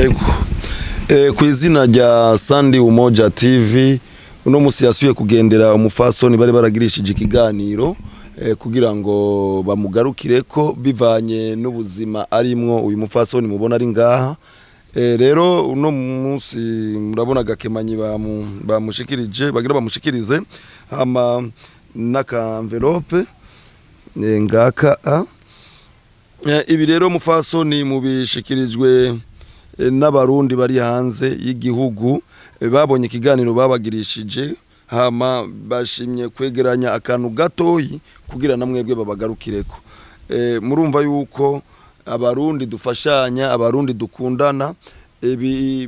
Ku izina rya Sandi Umoja TV uno musi yasuye kugendera umufasoni bari baragirishije ikiganiro kugira ngo bamugarukireko bivanye n'ubuzima arimwo uyu mufasoni mubona ari ngaha. Rero uno musi murabona gakemanyi bamushikirije bagira bamushikirize hama naka envelope ngaka ibi rero mufasoni mubishikirijwe n'abarundi bari hanze y'igihugu babonye ikiganiro babagirishije hama bashimye kwegeranya akantu gatoyi kugira namwebwe babagarukireko. Murumva yuko abarundi dufashanya, abarundi dukundana,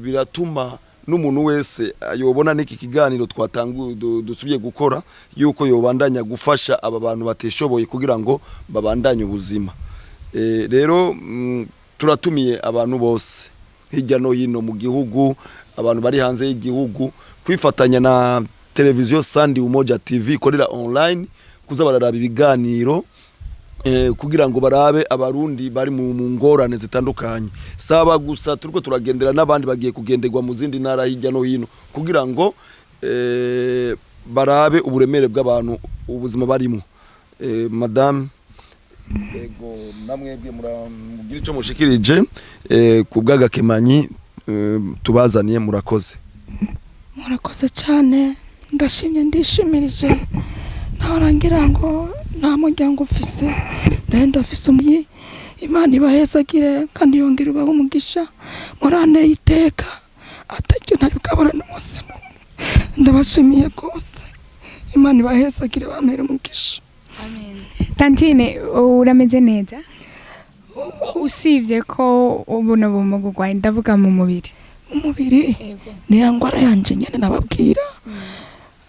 biratuma n'umuntu wese yobona niki kiganiro twatanguye dusubiye gukora yuko yobandanya gufasha aba bantu bateshoboye kugira ngo babandanye ubuzima. Rero turatumiye abantu bose hirya no hino mu gihugu, abantu bari hanze y'igihugu kwifatanya na televiziyo Sandi Umoja TV ikorera online kuza bararaba ibiganiro kugira ngo barabe abarundi bari mu ngorane zitandukanye. Saba gusa turiko turagendera n'abandi bagiye kugenderwa mu zindi ntara hirya no hino kugira ngo barabe uburemere bw'abantu ubuzima barimo. Madame ego namwebwe muramugira ico mushikirije kubwagakemanyi tubazaniye murakoze. Murakoze cyane ndashimye ndishimirije narangira ngo nta muryango ufise ndenda afise umyi Imana ibahezagire kandi yongera ubaho umugisha murane iteka ataryo ntari bwabona n'umunsi ndabashimiye gose Imana ibahezagire bamere umugisha. Amen. Tantine urameze neza usibye ko ubona bumuga gwaye ndavuga mu mubiri ni yangwara yanje nyene nababwira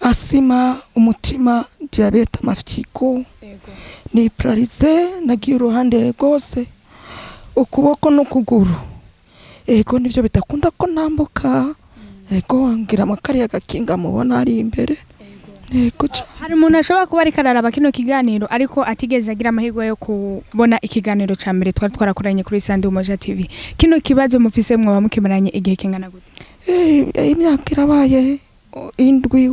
asima umutima diabete amafyiko ni paralize nagiye uruhande gose ukuboko no kuguru nivyo bitakunda ko nambuka ngira amakari y'agakinga mubona ari imbere. Hari umuntu ashobora kuba ari kararaba kino kiganiro ariko atigeze agira amahirwe yo kubona ikiganiro ca mbere twari twarakoranye kuri Sandi Umoja TV. Kino kibazo mufise mwa bamukimaranye igihe kingana gute? Imyaka irabaye indwi.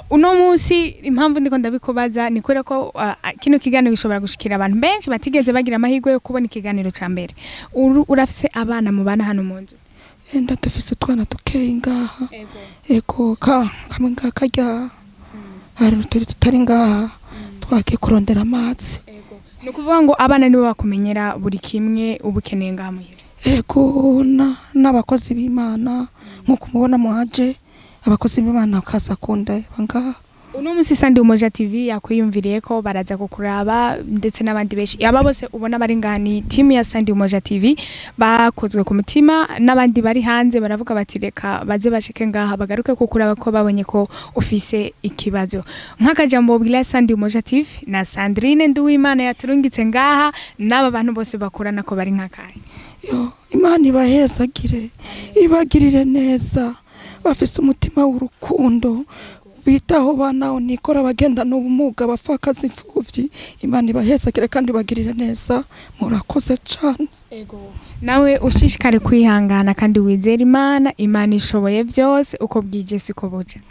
Uno musi impamvu ndiko ndabikubaza ni kure ko kino kiganiro gishobora gushikira abantu benshi batigeze bagira amahirwe yo kubona ikiganiro ca mbere. Urafise abana mu bana hano mu nzu? Enda dufise utwana dukeye ngaha kamwe ngakajya hari uturi tutari ngaha twagiye kurondera amazi. Ni ukuvuga ngo abana nibo bakumenyera buri kimwe ubukeneye ngaha muhira? N'abakozi b'Imana nk'uko mubona muhaje abakozi b'Imana bakaza kunde bangaha. Uno musi Sandi Umoja TV yakwiyumviriye ko baraza kukuraba ndetse n'abandi benshi aba bose ubona bari ngani team ya Sandi Umoja TV bakozwe ku mutima n'abandi bari hanze baravuga bati reka baze bashike ngaha bagaruke kukuraba ko babonye ko ufise ikibazo. Nk'akajambo bwira Sandi Umoja TV na Sandrine Nduwimana yaturungitse ngaha n'aba bantu bose bakurana ko bari nkakaye. Imana ibahezagire ibagirire neza bafise umutima w'urukundo bitaho bana nikora bagenda n'ubumuga bafakaza imfuvyi. Imana ibahezagire kandi bagirire neza murakoze cyane. Nawe ushishikare kwihangana kandi wizera Imana. Imana ishoboye byose uko bwije siko buja.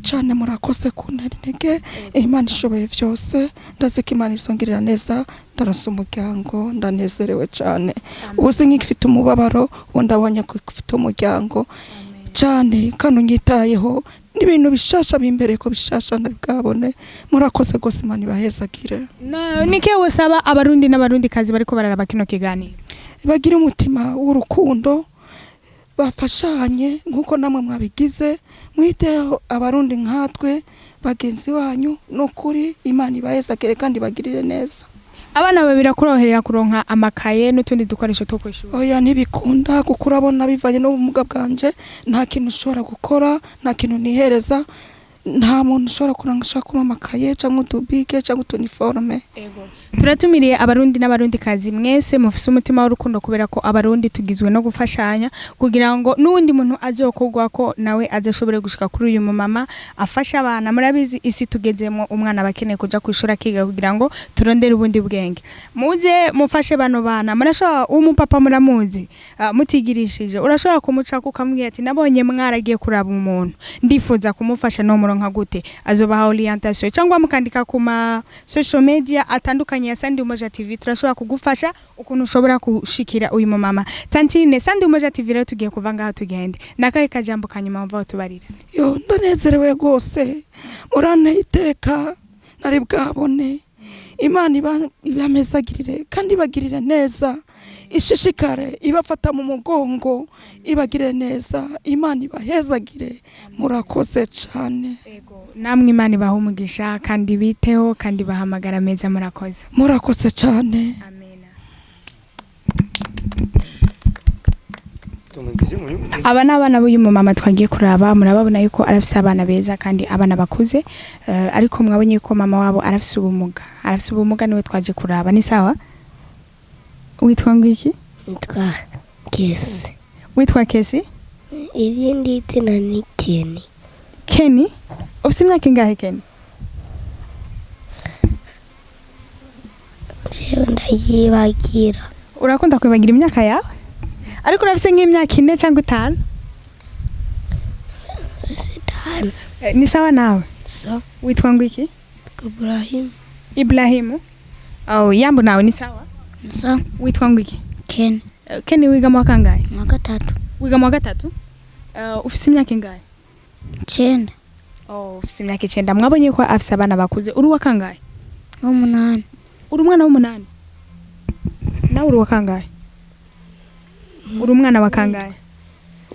Cyane murakoze kuntera intege. Imana ishoboye byose ndazika Imana isongirira neza ndarasa umuryango ndanezerewe cyane. Ubuze nk'ifite umubabaro wondabonye ko ifite umuryango cyane kandi unyitayeho n'ibintu bishasha bimbere ko bishasha ndabwabone murakoze gose Imana ibahezagire. Nike wosaba abarundi n'abarundikazi bariko bararaba kino kiganiro bagira umutima w'urukundo bafashanye nkuko namwe mwabigize mwiteho abarundi nkatwe bagenzi banyu no kuri Imana ibahezagire kandi bagirire neza. Abana babira kuroherera kuronka amakaye n'utundi dukoresho two kwishura? Oya ntibikunda kukurabona bivanye n'ubumuga bwanje nta kintu ushobora gukora nta kintu nihereza nta muntu ushobora kurangashaka kuma amakaye cyangwa utubike cyangwa utuniforme. Turatumiriye abarundi n'abarundikazi mwese mufise umutima w'urukundo kubera ko abarundi tugizwe no gufashanya kugira ngo n'undi muntu azokugwa ko nawe azashobore gushika kuri uyu mama afasha abana. Murabizi isi tugezemo umwana bakeneye kuja kwishura kiga kugira ngo turondere ubundi bwenge. Muze mufashe bano bana. Murashobora umupapa muramuzi mutigirishije urashobora kumuca kukamubwira ati nabonye mwaragiye kuraba umuntu ndifuza kumufasha no muronka gute azobaha orientation cyangwa mukandika kuma social media atandukanye ya Sandi Umoja TV turashobora kugufasha ukuntu ushobora kushikira uyu mama. Tantine Sandi Umoja TV rero tugiye kuva ngaho tugende nakaye kajambo kanyuma mva tubarira. Yo ndanezerewe gose murane iteka nari bwabone Imana ibamezagirire kandi bagirire neza ishishikare ibafata mu mugongo ibagirire neza Imana ibahezagire murakoze cyane. Namwe Imana ibahumugisha kandi biteho kandi bahamagara meza murakoze cyane. Aba n'abana b'uyu mama twagiye kuraba murababona yuko arafise abana beza kandi abana bakuze ariko mwabonye ko mama wabo arafise ubumuga niwe twaje kuraba. Ni sawa? Witwa ngiki? Witwa Kesi. Witwa Kesi? Irindi tina ni Keni. Keni? Ufise imyaka ingahe Keni? Jewe ndayibagira. Urakunda kwibagira imyaka yawe? Ariko urafise nk'imyaka 4 cyangwa 5? 5. Ni sawa nawe? Sawa. Witwa ngiki? Ibrahimu. Oh, yambo nawe ni sawa? Sawa. Witwa ngiki? Ken. Ken wiga mwaka ngahe? Mwaka 3. Wiga mwaka 3? Ufise imyaka ingahe? 9. Oh, ufise imyaka 9. Mwabonye ko afise abana bakuze. Uri wa kangahe? 8. Uri umwana w'8? Na uri wa kangahe? Uri umwana wa kangahe?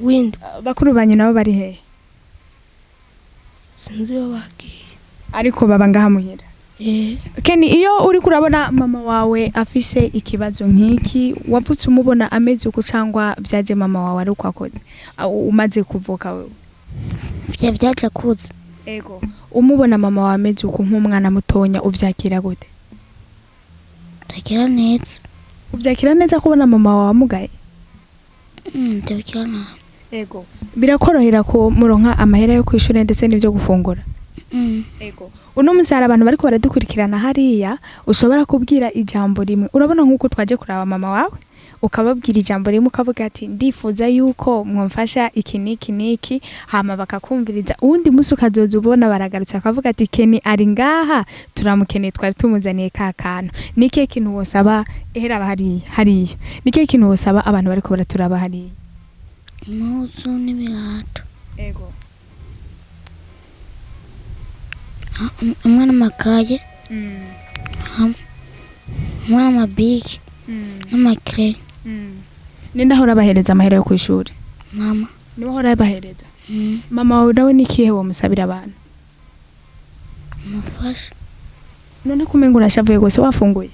Wind. Bakuru banyu nabo bari hehe? Sinzi bagiye. Ariko baba ngaha muhira. Keni iyo uri kurabona mama wawe afise ikibazo nk'iki wavutse umubona ameze uko cyangwa byaje mama wawe ari uko akoze umaze kuvuka wewe? Byaje kuza. Ego. Umubona mama wawe ameze uko nk'umwana mutonya uvyakira gute? Ndakira neza. Uvyakira neza kubona mama wawe amugaye? Ndabikira na. Ego. Birakorohera ko muronka amahera yo kwishura ndetse n'ibyo gufungura? Ego. Uno munsi hari abantu bariko baradukurikirana hariya ushobora kubwira ijambo rimwe. Urabona nkuko twaje kuraba mama wawe ukababwira ijambo rimwe ukavuga ati ndifuza yuko mwamfasha iki niki hama bakakumviriza uwundi munsi ukazoza ubona baragarutse akavuga ati Keni ari ngaha turamukeneye twari tumuzaniye kakana. Nike kintu wosaba ehera hariya nike kintu wosaba abantu bariko baraturaba hariya? Muzo n'ibirato. Ego. Umwana makaye. Umwana mabiki. N'amakre. Nenda hora bahereza amahera yo kwishuri? Mama. Niwe hora bahereza? Mama wawe nawe nikihe wo musabira abantu? Mufasha. None kumenga urashavuye gose wafunguye?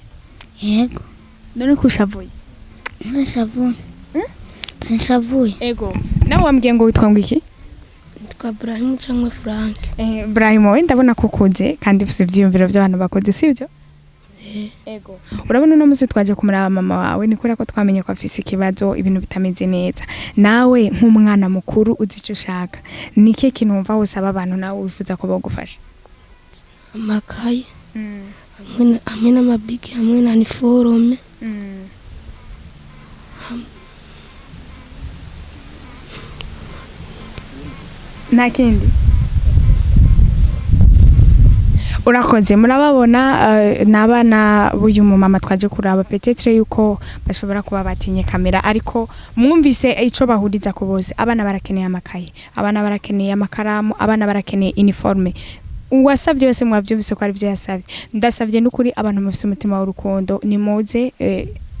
Yego. None kushavuye? Ndashavuye. Sinshavuye. Ego. Nawe wambwiye ngo witwa ngiki? Witwa Ibrahim cyangwa Frank. Ibrahim we ndabona kukuze kandi ufite ivyiyumviro by'abantu bakoze sivyo? Ego. Urabona no muzi twaje kumuraba mama wawe ni kuri ko twamenye ko afise ikibazo ibintu bitameze neza. Nawe nk'umwana mukuru uzico shaka. Nike kintu wumva wosaba abantu nawe wifuza ko bagufasha? Amakaye. Hamwe n'amabiki hamwe na uniforme. Nta kindi? Urakoze murababona nabana buyu mama twaje kuraba peut-être yuko bashobora kuba batinye kamera ariko mwumvise ico bahuriza ko bose abana barakeneye amakaye abana barakeneye amakaramu abana barakeneye uniforme uwasavye wese mwavyumvise ko ari byo yasavye ndasavye n'ukuri abantu mufise umutima w'urukundo ni muze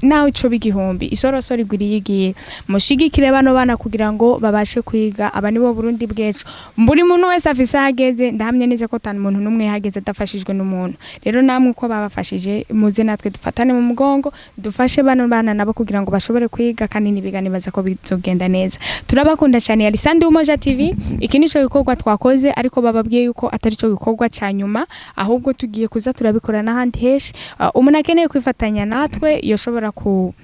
nawe ico bigihumbi isorosoro igwiriye igiye mushigikire bano bana kugira ngo babashe kwiga aba nibo Burundi bwejo mburi muntu wese afise hageze ndahamye neze ko tani muntu numwe hageze adafashijwe n'umuntu rero namwe uko babafashije muze natwe dufatane mu mugongo dufashe bano bana nabo kugira ngo bashobore kwiga kandi nibigani baza ko bizogenda neza turabakunda cyane yari Sandi Umoja TV iki nico gikorwa twakoze ariko bababwiye yuko atari cyo gikorwa cyanyuma ahubwo tugiye kuza turabikora n'ahandi heshi umuntu akeneye kwifatanya natwe yoshobora ku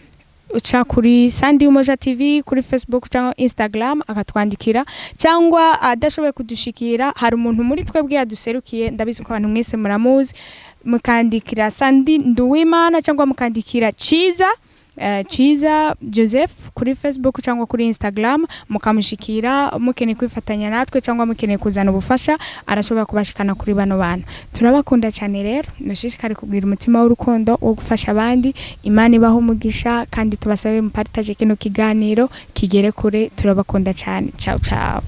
uca kuri Sandi Umoja TV kuri Facebook cyangwa Instagram akatwandikira cyangwa adashoboye kudushikira hari umuntu muri twebwe yaduserukiye ndabizi ko abantu mwese muramuzi mukandikira Sandi Nduwimana cyangwa mukandikira Ciza Joseph kuri Facebook cyangwa kuri Instagram mukamushikira mukene kwifatanya natwe cyangwa mukene kuzana ubufasha arashobora kubashikana kuri bano bana turabakunda cyane rero nushishikari kubwira umutima w'urukundo wo gufasha abandi Imana ibaho umugisha kandi tubasabe mu partage kino kiganiro kigere kure turabakunda cyane ciao ciao